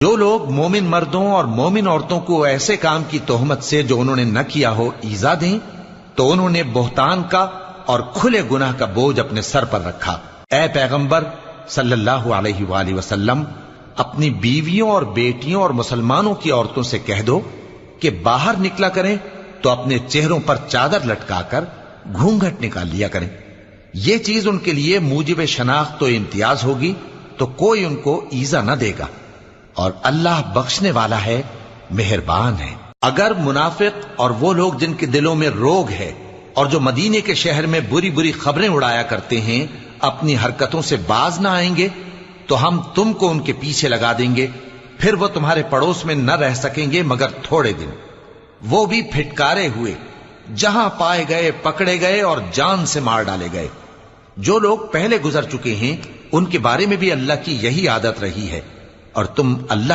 جو لوگ مومن مردوں اور مومن عورتوں کو ایسے کام کی تہمت سے جو انہوں نے نہ کیا ہو ایذا دیں تو انہوں نے بہتان کا اور کھلے گناہ کا بوجھ اپنے سر پر رکھا۔ اے پیغمبر صلی اللہ علیہ وآلہ وسلم، اپنی بیویوں اور بیٹیوں اور مسلمانوں کی عورتوں سے کہہ دو کہ باہر نکلا کریں تو اپنے چہروں پر چادر لٹکا کر گھونگھٹ نکال لیا کریں۔ یہ چیز ان کے لیے موجب شناخت و امتیاز ہوگی تو کوئی ان کو ایذا نہ دے گا، اور اللہ بخشنے والا ہے، مہربان ہے۔ اگر منافق اور وہ لوگ جن کے دلوں میں روگ ہے اور جو مدینے کے شہر میں بری بری خبریں اڑایا کرتے ہیں اپنی حرکتوں سے باز نہ آئیں گے تو ہم تم کو ان کے پیچھے لگا دیں گے، پھر وہ تمہارے پڑوس میں نہ رہ سکیں گے مگر تھوڑے دن، وہ بھی پھٹکارے ہوئے، جہاں پائے گئے پکڑے گئے اور جان سے مار ڈالے گئے۔ جو لوگ پہلے گزر چکے ہیں ان کے بارے میں بھی اللہ کی یہی عادت رہی ہے، اور تم اللہ